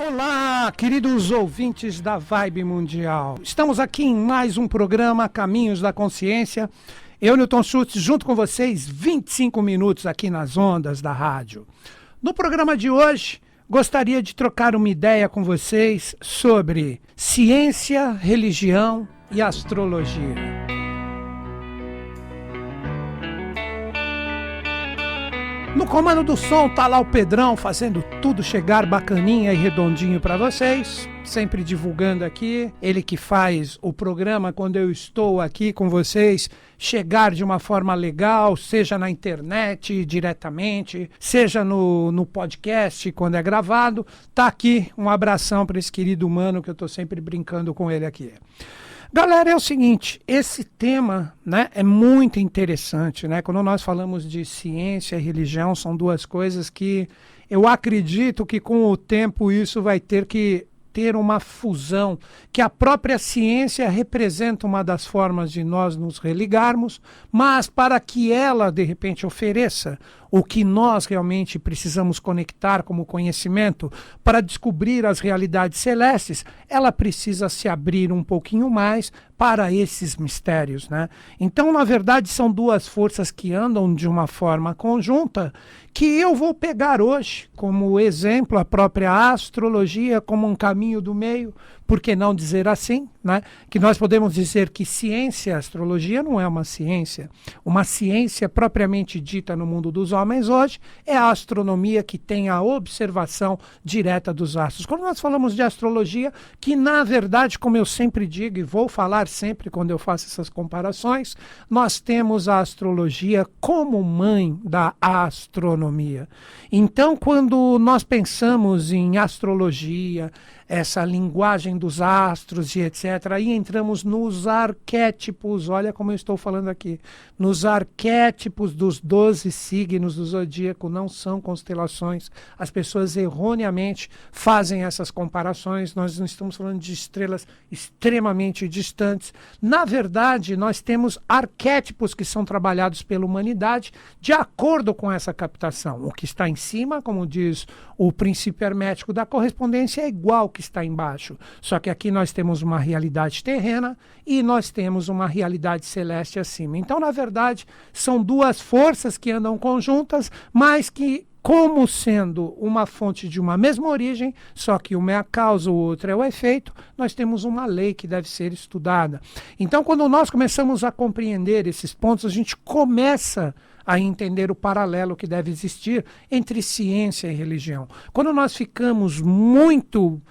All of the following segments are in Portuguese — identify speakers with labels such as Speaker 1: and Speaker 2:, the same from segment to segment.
Speaker 1: Olá, queridos ouvintes da Vibe Mundial. Estamos aqui em mais um programa Caminhos da Consciência. Eu, Newton Schultz, junto com vocês, 25 minutos aqui nas ondas da rádio. No programa de hoje, gostaria de trocar uma ideia com vocês sobre ciência, religião e astrologia. No comando do som tá lá o Pedrão fazendo tudo chegar bacaninha e redondinho para vocês, sempre divulgando aqui, ele que faz o programa quando eu estou aqui com vocês chegar de uma forma legal, seja na internet diretamente, seja no podcast quando é gravado. Tá aqui um abração para esse querido humano que eu tô sempre brincando com ele aqui. Galera, é o seguinte, esse tema, né, é muito interessante, né? Quando nós falamos de ciência e religião, são duas coisas que eu acredito que com o tempo isso vai ter que ter uma fusão, que a própria ciência representa uma das formas de nós nos religarmos, mas para que ela, de repente, ofereça o que nós realmente precisamos conectar como conhecimento para descobrir as realidades celestes, ela precisa se abrir um pouquinho mais para esses mistérios, né? Então, na verdade, são duas forças que andam de uma forma conjunta, que eu vou pegar hoje como exemplo a própria astrologia como um caminho do meio, por que não dizer assim, né? Que nós podemos dizer que ciência, astrologia não é uma ciência propriamente dita no mundo dos homens hoje, é a astronomia que tem a observação direta dos astros. Quando nós falamos de astrologia, que na verdade, como eu sempre digo e vou falar sempre quando eu faço essas comparações, nós temos a astrologia como mãe da astronomia. Então, quando nós pensamos em astrologia, essa linguagem dos astros e etc. Aí entramos nos arquétipos, olha como eu estou falando aqui, nos arquétipos dos 12 signos do zodíaco, não são constelações. As pessoas erroneamente fazem essas comparações, nós não estamos falando de estrelas extremamente distantes. Na verdade, nós temos arquétipos que são trabalhados pela humanidade de acordo com essa captação. O que está em cima, como diz o princípio hermético da correspondência, é igual que está embaixo. Só que aqui nós temos uma realidade terrena e nós temos uma realidade celeste acima. Então, na verdade, são duas forças que andam conjuntas, mas que, como sendo uma fonte de uma mesma origem, só que uma é a causa, o outro é o efeito, nós temos uma lei que deve ser estudada. Então, quando nós começamos a compreender esses pontos, a gente começa a entender o paralelo que deve existir entre ciência e religião. Quando nós ficamos muito,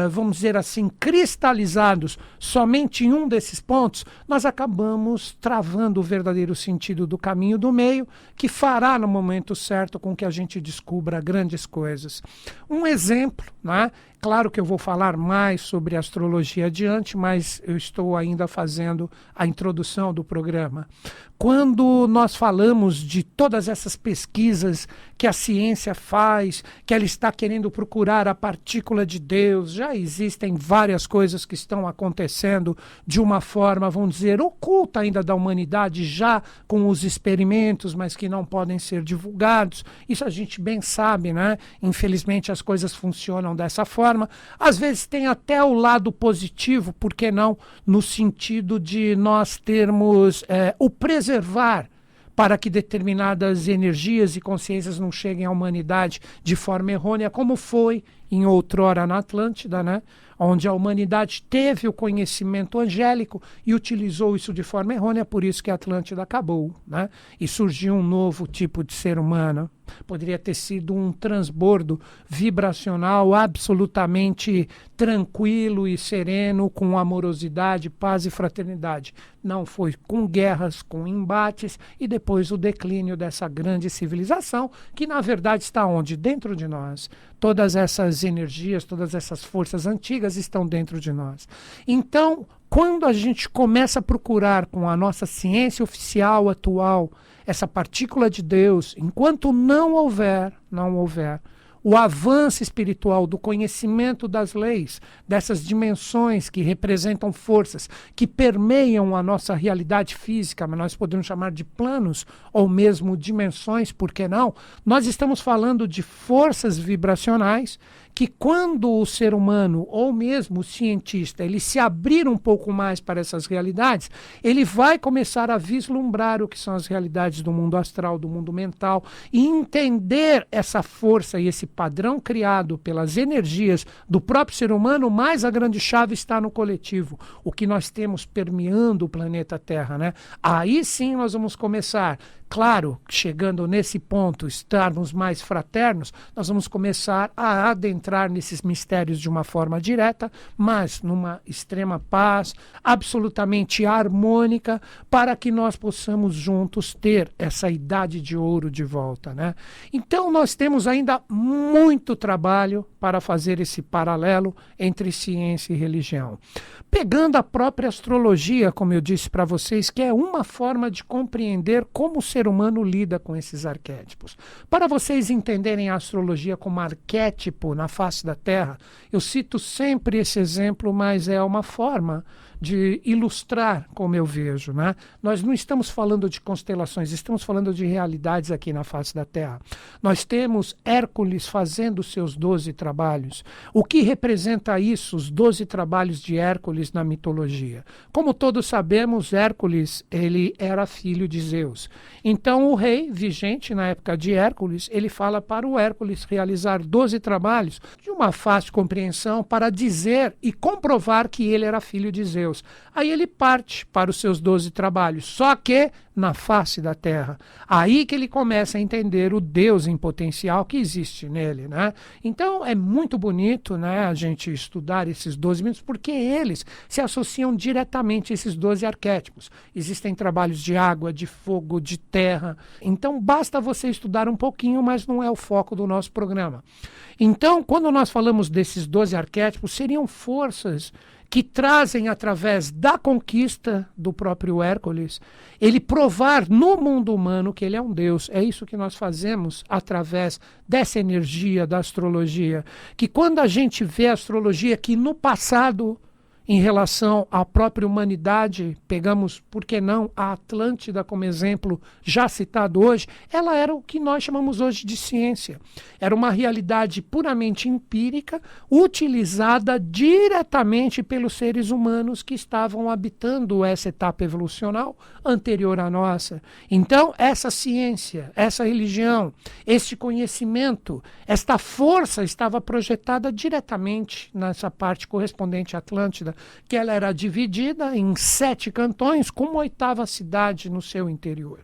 Speaker 1: vamos dizer assim, cristalizados somente em um desses pontos, nós acabamos travando o verdadeiro sentido do caminho do meio, que fará no momento certo com que a gente descubra grandes coisas. Um exemplo, né? Claro que eu vou falar mais sobre astrologia adiante, mas eu estou ainda fazendo a introdução do programa. Quando nós falamos de todas essas pesquisas que a ciência faz, que ela está querendo procurar a partícula de Deus, já existem várias coisas que estão acontecendo de uma forma, vamos dizer, oculta ainda da humanidade, já com os experimentos, mas que não podem ser divulgados. Isso a gente bem sabe, né? Infelizmente as coisas funcionam dessa forma. Às vezes tem até o lado positivo, por que não? No sentido de nós termos o preservar para que determinadas energias e consciências não cheguem à humanidade de forma errônea, como foi em outrora na Atlântida, né? Onde a humanidade teve o conhecimento angélico e utilizou isso de forma errônea, por isso que a Atlântida acabou, né? E surgiu um novo tipo de ser humano. Poderia ter sido um transbordo vibracional absolutamente tranquilo e sereno, com amorosidade, paz e fraternidade. Não foi, com guerras, com embates e depois o declínio dessa grande civilização, que na verdade está onde? Dentro de nós. Todas essas energias, todas essas forças antigas estão dentro de nós. Então, quando a gente começa a procurar com a nossa ciência oficial atual essa partícula de Deus, enquanto não houver o avanço espiritual do conhecimento das leis, dessas dimensões que representam forças que permeiam a nossa realidade física, mas nós podemos chamar de planos ou mesmo dimensões, por que não? Nós estamos falando de forças vibracionais que quando o ser humano, ou mesmo o cientista, ele se abrir um pouco mais para essas realidades, ele vai começar a vislumbrar o que são as realidades do mundo astral, do mundo mental, e entender essa força e esse padrão criado pelas energias do próprio ser humano, mas a grande chave está no coletivo, o que nós temos permeando o planeta Terra, né? Aí sim nós vamos começar. Claro, chegando nesse ponto, estarmos mais fraternos, nós vamos começar a adentrar nesses mistérios de uma forma direta, mas numa extrema paz, absolutamente harmônica, para que nós possamos juntos ter essa idade de ouro de volta, né? Então nós temos ainda muito trabalho para fazer esse paralelo entre ciência e religião. Pegando a própria astrologia, como eu disse para vocês, que é uma forma de compreender como o ser humano lida com esses arquétipos. Para vocês entenderem a astrologia como arquétipo na face da Terra, eu cito sempre esse exemplo, mas é uma forma de ilustrar como eu vejo, né? Nós não estamos falando de constelações, estamos falando de realidades aqui na face da Terra. Nós temos Hércules fazendo seus 12 trabalhos. O que representa isso, os 12 trabalhos de Hércules na mitologia? Como todos sabemos, Hércules, ele era filho de Zeus. Então o rei vigente na época de Hércules, ele fala para o Hércules realizar 12 trabalhos de uma fácil compreensão para dizer e comprovar que ele era filho de Zeus. Aí ele parte para os seus 12 trabalhos, só que na face da Terra. Aí que ele começa a entender o Deus em potencial que existe nele, né? Então é muito bonito, né, a gente estudar esses 12 mitos, porque eles se associam diretamente a esses 12 arquétipos. Existem trabalhos de água, de fogo, de terra. Então basta você estudar um pouquinho, mas não é o foco do nosso programa. Então, quando nós falamos desses 12 arquétipos, seriam forças que trazem, através da conquista do próprio Hércules, ele provar no mundo humano que ele é um Deus. É isso que nós fazemos através dessa energia da astrologia. Que quando a gente vê a astrologia que no passado, em relação à própria humanidade, pegamos, por que não, a Atlântida como exemplo, já citado hoje, ela era o que nós chamamos hoje de ciência. Era uma realidade puramente empírica, utilizada diretamente pelos seres humanos que estavam habitando essa etapa evolucional anterior à nossa. Então, essa ciência, essa religião, este conhecimento, esta força estava projetada diretamente nessa parte correspondente à Atlântida, que ela era dividida em 7 cantões, com uma 8ª cidade no seu interior.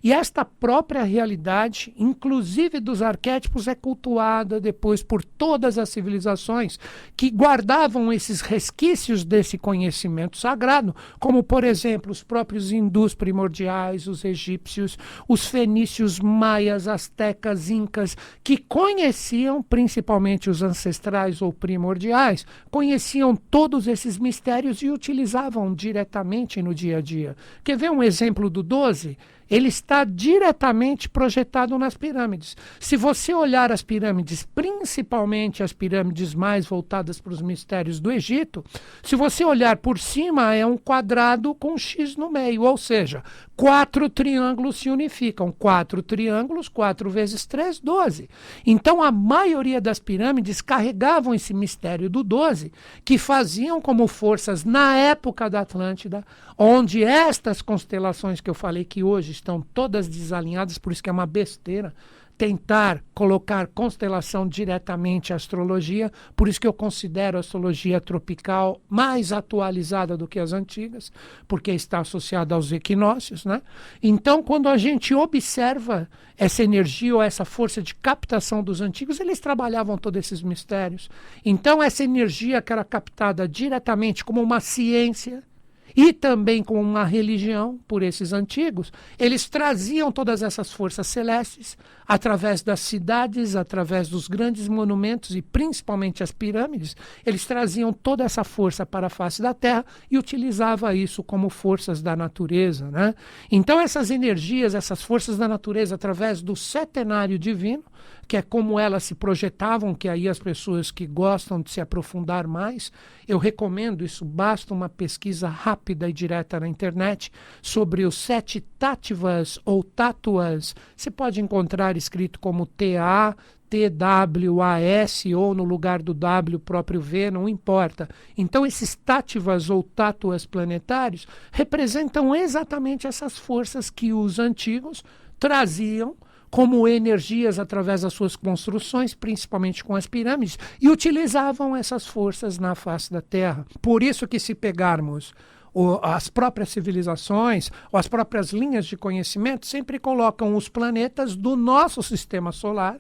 Speaker 1: E esta própria realidade, inclusive dos arquétipos, é cultuada depois por todas as civilizações que guardavam esses resquícios desse conhecimento sagrado, como, por exemplo, os próprios hindus primordiais, os egípcios, os fenícios, maias, astecas, incas, que conheciam, principalmente os ancestrais ou primordiais, conheciam todos esses mistérios e utilizavam diretamente no dia a dia. Quer ver um exemplo do 12? Ele está diretamente projetado nas pirâmides. Se você olhar as pirâmides, principalmente as pirâmides mais voltadas para os mistérios do Egito, se você olhar por cima, é um quadrado com um X no meio, ou seja, 4 triângulos se unificam. 4 triângulos, 4 vezes 3, 12. Então, a maioria das pirâmides carregavam esse mistério do 12, que faziam como forças na época da Atlântida, onde estas constelações que eu falei que hoje estão todas desalinhadas, por isso que é uma besteira tentar colocar constelação diretamente à astrologia, por isso que eu considero a astrologia tropical mais atualizada do que as antigas, porque está associada aos equinócios, né? Então, quando a gente observa essa energia ou essa força de captação dos antigos, eles trabalhavam todos esses mistérios. Então, essa energia que era captada diretamente como uma ciência, e também com uma religião por esses antigos, eles traziam todas essas forças celestes através das cidades, através dos grandes monumentos e principalmente as pirâmides. Eles traziam toda essa força para a face da Terra e utilizavam isso como forças da natureza, né? Então essas energias, essas forças da natureza, através do setenário divino, que é como elas se projetavam, que aí as pessoas que gostam de se aprofundar mais, eu recomendo isso, basta uma pesquisa rápida e direta na internet sobre os 7 táttvas ou tátuas. Você pode encontrar escrito como TATTVAS, TWAS ou no lugar do W próprio V, não importa. Então esses tátivas ou tátuas planetários representam exatamente essas forças que os antigos traziam como energias através das suas construções, principalmente com as pirâmides, e utilizavam essas forças na face da Terra. Por isso que se pegarmos as próprias civilizações, ou as próprias linhas de conhecimento, sempre colocam os planetas do nosso sistema solar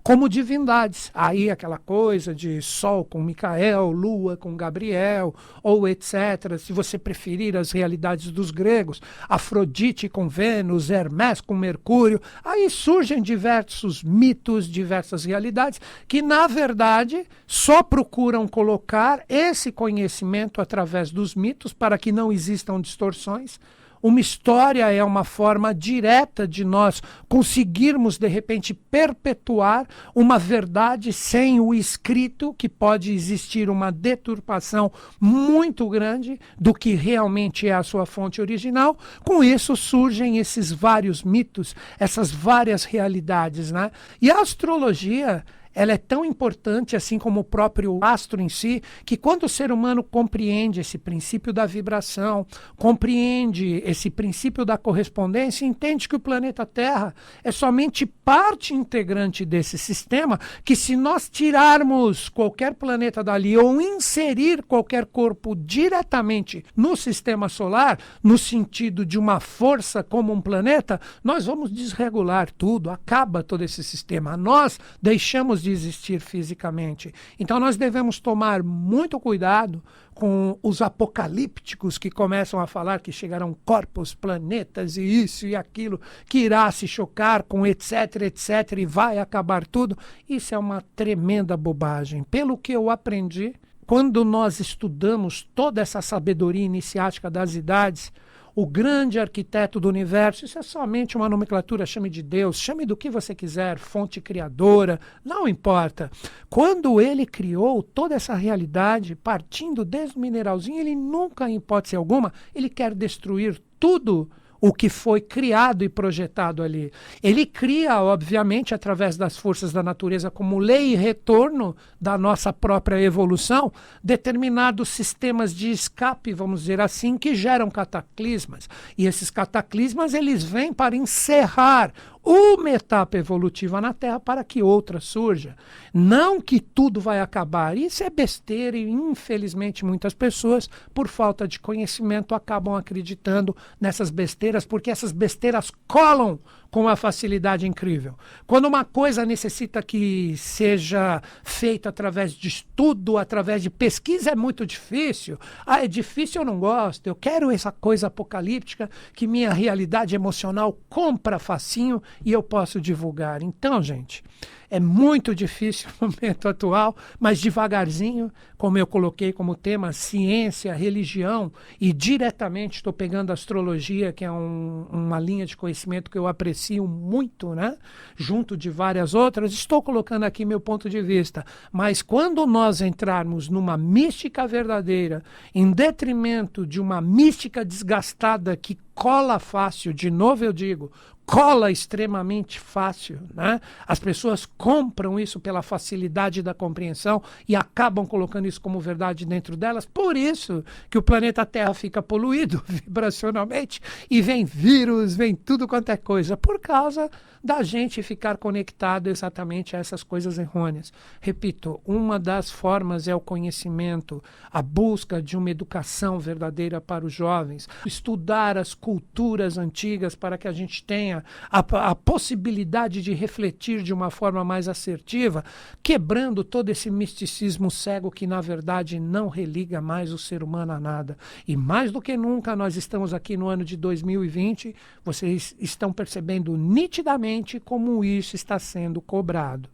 Speaker 1: como divindades. Aí aquela coisa de Sol com Micael, Lua com Gabriel, ou etc. Se você preferir as realidades dos gregos, Afrodite com Vênus, Hermes com Mercúrio. Aí surgem diversos mitos, diversas realidades, que na verdade só procuram colocar esse conhecimento através dos mitos para que não existam distorções. Uma história é uma forma direta de nós conseguirmos, de repente, perpetuar uma verdade sem o escrito, que pode existir uma deturpação muito grande do que realmente é a sua fonte original. Com isso surgem esses vários mitos, essas várias realidades, né? E a astrologia, ela é tão importante, assim como o próprio astro em si, que quando o ser humano compreende esse princípio da vibração, compreende esse princípio da correspondência, entende que o planeta Terra é somente parte integrante desse sistema, que se nós tirarmos qualquer planeta dali ou inserir qualquer corpo diretamente no sistema solar, no sentido de uma força como um planeta, nós vamos desregular tudo, acaba todo esse sistema. Nós deixamos de existir fisicamente. Então nós devemos tomar muito cuidado com os apocalípticos que começam a falar que chegarão corpos, planetas e isso e aquilo, que irá se chocar com etc, etc, e vai acabar tudo. Isso é uma tremenda bobagem. Pelo que eu aprendi, quando nós estudamos toda essa sabedoria iniciática das idades, o grande arquiteto do universo, isso é somente uma nomenclatura, chame de Deus, chame do que você quiser, fonte criadora, não importa. Quando ele criou toda essa realidade, partindo desde o mineralzinho, ele nunca, em hipótese alguma, ele quer destruir tudo o que foi criado e projetado ali. Ele cria, obviamente, através das forças da natureza, como lei e retorno da nossa própria evolução, determinados sistemas de escape, vamos dizer assim, que geram cataclismas. E esses cataclismas, eles vêm para encerrar uma etapa evolutiva na Terra para que outra surja. Não que tudo vai acabar. Isso é besteira e, infelizmente, muitas pessoas, por falta de conhecimento, acabam acreditando nessas besteiras, porque essas besteiras colam com uma facilidade incrível. Quando uma coisa necessita que seja feita através de estudo, através de pesquisa, é muito difícil. Ah, é difícil, eu não gosto. Eu quero essa coisa apocalíptica que minha realidade emocional compra facinho e eu posso divulgar. Então, gente, é muito difícil no momento atual, mas devagarzinho, como eu coloquei como tema, ciência, religião, e diretamente estou pegando a astrologia, que é uma linha de conhecimento que eu aprecio muito, né? Junto de várias outras, estou colocando aqui meu ponto de vista. Mas quando nós entrarmos numa mística verdadeira, em detrimento de uma mística desgastada que cola fácil, de novo eu digo, cola extremamente fácil, né? As pessoas compram isso pela facilidade da compreensão e acabam colocando isso como verdade dentro delas. Por isso que o planeta Terra fica poluído vibracionalmente e vem vírus, vem tudo quanto é coisa, por causa da gente ficar conectado exatamente a essas coisas errôneas. Repito, uma das formas é o conhecimento, a busca de uma educação verdadeira para os jovens, estudar as culturas antigas para que a gente tenha a possibilidade de refletir de uma forma mais assertiva, quebrando todo esse misticismo cego que, na verdade, não religa mais o ser humano a nada. E mais do que nunca, nós estamos aqui no ano de 2020, vocês estão percebendo nitidamente como isso está sendo cobrado.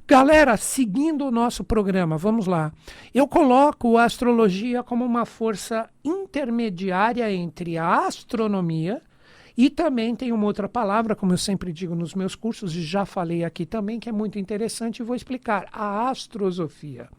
Speaker 1: Galera, seguindo o nosso programa, vamos lá. Eu coloco a astrologia como uma força intermediária entre a astronomia e também tem uma outra palavra, como eu sempre digo nos meus cursos, e já falei aqui também, que é muito interessante e vou explicar, a astrosofia.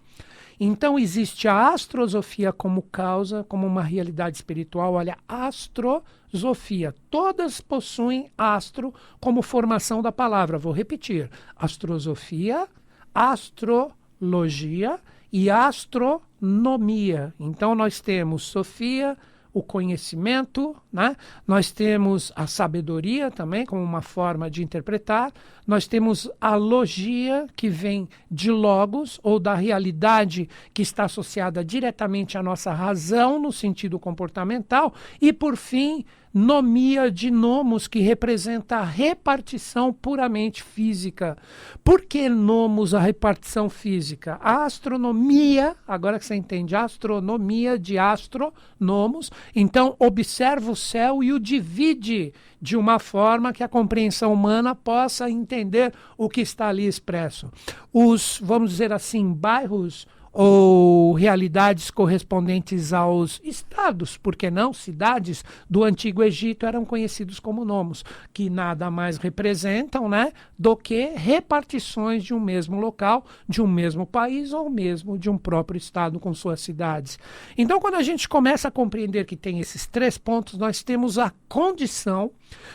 Speaker 1: Então existe a astrosofia como causa, como uma realidade espiritual. Olha, astrosofia. Todas possuem astro como formação da palavra. Vou repetir. Astrosofia, astrologia e astronomia. Então nós temos Sofia, o conhecimento, né? Nós temos a sabedoria também como uma forma de interpretar, nós temos a logia, que vem de logos, ou da realidade que está associada diretamente à nossa razão no sentido comportamental, e por fim, nomia de nomos, que representa a repartição puramente física. Por que nomos, a repartição física? A astronomia, agora que você entende, a astronomia de astro, nomos, então observa o céu e o divide de uma forma que a compreensão humana possa entender o que está ali expresso. Os, vamos dizer assim, bairros ou realidades correspondentes aos estados, por que não cidades do Antigo Egito eram conhecidos como nomos, que nada mais representam, né, do que repartições de um mesmo local, de um mesmo país ou mesmo de um próprio estado com suas cidades. Então, quando a gente começa a compreender que tem esses 3 pontos, nós temos a condição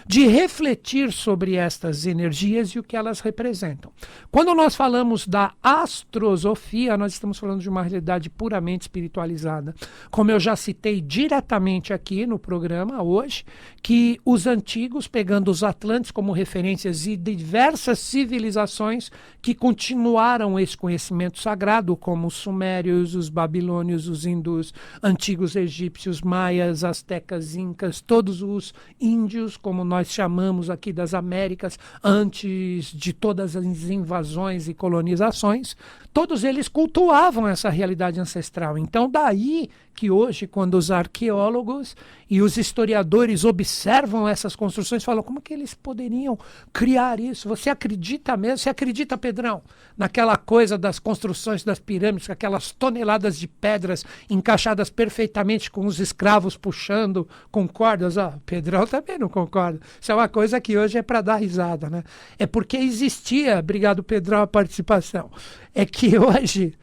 Speaker 1: de refletir sobre estas energias e o que elas representam. Quando nós falamos da astrosofia, nós estamos falando de uma realidade puramente espiritualizada. Como eu já citei diretamente aqui no programa hoje, que os antigos, pegando os Atlantes como referências e diversas civilizações que continuaram esse conhecimento sagrado, como os sumérios, os babilônios, os hindus, antigos egípcios, maias, astecas, incas, todos os índios, como nós chamamos aqui das Américas, antes de todas as invasões e colonizações, todos eles cultuavam essa realidade ancestral. Então, daí que hoje, quando os arqueólogos e os historiadores observam essas construções, falam, como que eles poderiam criar isso? Você acredita mesmo? Você acredita, Pedrão, naquela coisa das construções das pirâmides, aquelas toneladas de pedras encaixadas perfeitamente com os escravos puxando com cordas? Pedrão também não concorda. Isso é uma coisa que hoje é para dar risada, né? É porque existia, obrigado, Pedrão, a participação, é que hoje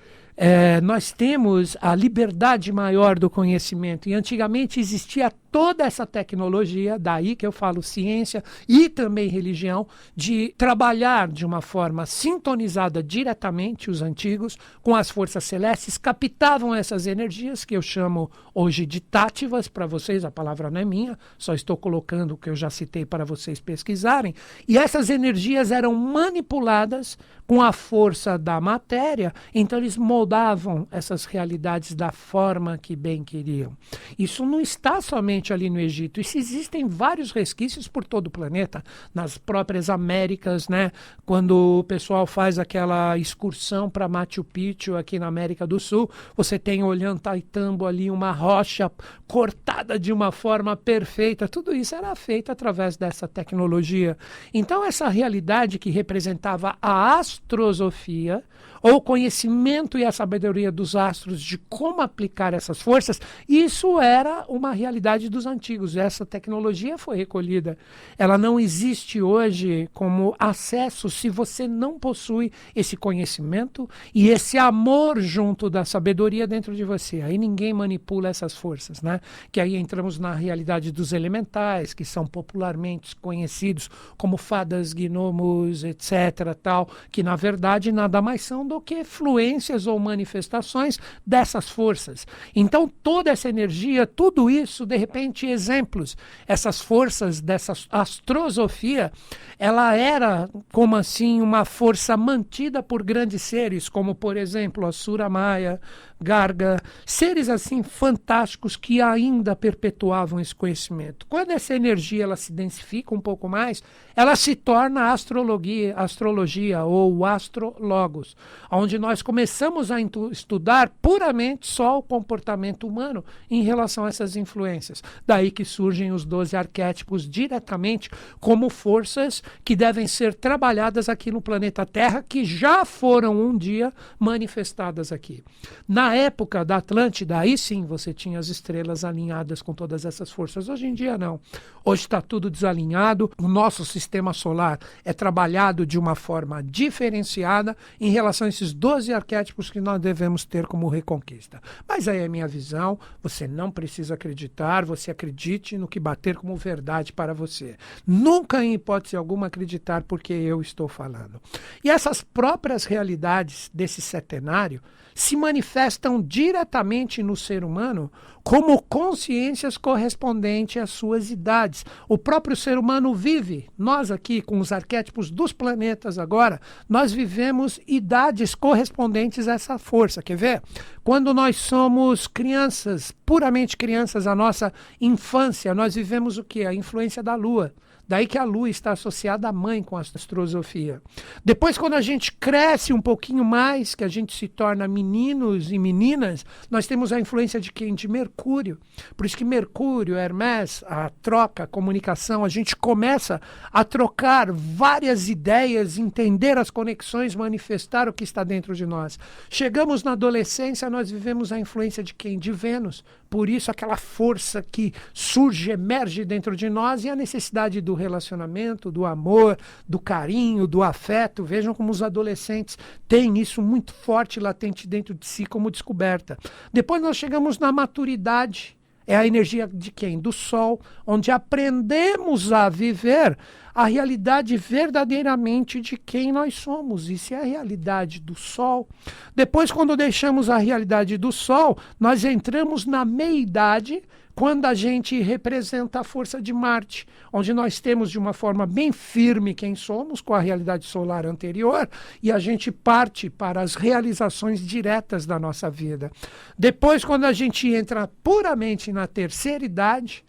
Speaker 1: nós temos a liberdade maior do conhecimento, e antigamente existia toda essa tecnologia, daí que eu falo ciência e também religião, de trabalhar de uma forma sintonizada diretamente, os antigos, com as forças celestes, captavam essas energias, que eu chamo hoje de tátivas, para vocês, a palavra não é minha, só estou colocando o que eu já citei para vocês pesquisarem, e essas energias eram manipuladas com a força da matéria, então eles moldavam essas realidades da forma que bem queriam. Isso não está somente ali no Egito, isso existem vários resquícios por todo o planeta, nas próprias Américas, né? Quando o pessoal faz aquela excursão para Machu Picchu aqui na América do Sul, você tem Ollantaytambo ali, uma rocha cortada de uma forma perfeita, tudo isso era feito através dessa tecnologia. Então essa realidade que representava a astrosofia, ou o conhecimento e a sabedoria dos astros de como aplicar essas forças, isso era uma realidade dos antigos. Essa tecnologia foi recolhida. Ela não existe hoje como acesso se você não possui esse conhecimento e esse amor junto da sabedoria dentro de você. Aí ninguém manipula essas forças, né? Que aí entramos na realidade dos elementais, que são popularmente conhecidos como fadas, gnomos, etc., tal, que na verdade nada mais são do que fluências ou manifestações dessas forças. Então toda essa energia, tudo isso, de repente, exemplos, essas forças dessa astrosofia, ela era como assim uma força mantida por grandes seres, como por exemplo a Sura Maya, Garga, seres assim fantásticos que ainda perpetuavam esse conhecimento. Quando essa energia ela se densifica um pouco mais, ela se torna astrologia ou astrologos, onde nós começamos a estudar puramente só o comportamento humano em relação a essas influências. Daí que surgem os 12 arquétipos diretamente como forças que devem ser trabalhadas aqui no planeta Terra, que já foram um dia manifestadas aqui. Na época da Atlântida, aí sim você tinha as estrelas alinhadas com todas essas forças. Hoje em dia não. Hoje está tudo desalinhado. O nosso sistema solar é trabalhado de uma forma diferenciada em relação esses 12 arquétipos que nós devemos ter como reconquista. Mas aí é a minha visão, você não precisa acreditar, você acredite no que bater como verdade para você. Nunca, em hipótese alguma, acreditar porque eu estou falando. E essas próprias realidades desse setenário se manifestam diretamente no ser humano como consciências correspondentes às suas idades. O próprio ser humano vive, nós aqui com os arquétipos dos planetas agora, nós vivemos idades correspondentes a essa força. Quer ver? Quando nós somos crianças, puramente crianças, a nossa infância, nós vivemos o quê? A influência da Lua. Daí que a Lua está associada à mãe com a astrosofia. Depois, quando a gente cresce um pouquinho mais, que a gente se torna meninos e meninas, nós temos a influência de quem? De Mercúrio. Por isso que Mercúrio, Hermès, a troca, a comunicação, a gente começa a trocar várias ideias, entender as conexões, manifestar o que está dentro de nós. Chegamos na adolescência, nós vivemos a influência de quem? De Vênus. Por isso, aquela força que surge, emerge dentro de nós e a necessidade do relacionamento, do amor, do carinho, do afeto. Vejam como os adolescentes têm isso muito forte, latente dentro de si como descoberta. Depois nós chegamos na maturidade. É a energia de quem? Do Sol, onde aprendemos a viver a realidade verdadeiramente de quem nós somos. Isso é a realidade do Sol. Depois, quando deixamos a realidade do Sol, nós entramos na meia-idade, quando a gente representa a força de Marte, onde nós temos de uma forma bem firme quem somos, com a realidade solar anterior, e a gente parte para as realizações diretas da nossa vida. Depois, quando a gente entra puramente na terceira idade,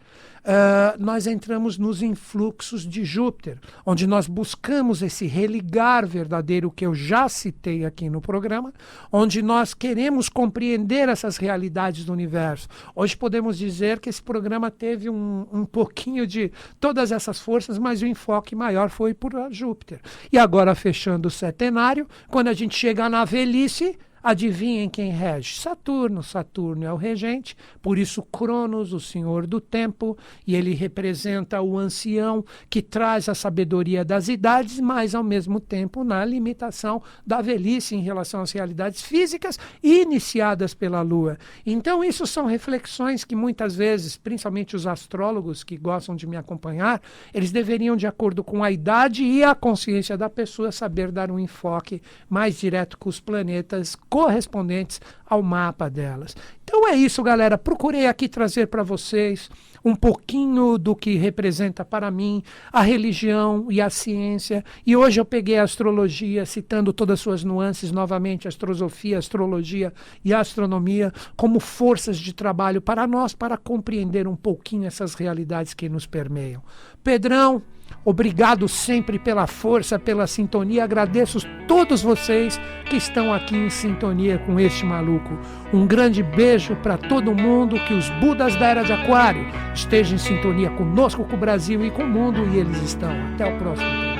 Speaker 1: nós entramos nos influxos de Júpiter, onde nós buscamos esse religar verdadeiro que eu já citei aqui no programa, onde nós queremos compreender essas realidades do universo. Hoje podemos dizer que esse programa teve um pouquinho de todas essas forças, mas o enfoque maior foi por Júpiter. E agora, fechando o setenário, quando a gente chega na velhice, adivinhem quem rege? Saturno. Saturno é o regente, por isso Cronos, o senhor do tempo, e ele representa o ancião que traz a sabedoria das idades, mas ao mesmo tempo na limitação da velhice em relação às realidades físicas iniciadas pela Lua. Então isso são reflexões que muitas vezes, principalmente os astrólogos que gostam de me acompanhar, eles deveriam, de acordo com a idade e a consciência da pessoa, saber dar um enfoque mais direto com os planetas correspondentes ao mapa delas. Então é isso, galera. Procurei aqui trazer para vocês um pouquinho do que representa para mim a religião e a ciência. E hoje eu peguei a astrologia, citando todas as suas nuances novamente, astrosofia, astrologia e astronomia, como forças de trabalho para nós, para compreender um pouquinho essas realidades que nos permeiam. Pedrão, obrigado sempre pela força, pela sintonia. Agradeço todos vocês que estão aqui em sintonia com este maluco. Um grande beijo para todo mundo. Que os Budas da Era de Aquário estejam em sintonia conosco, com o Brasil e com o mundo. E eles estão. Até o próximo.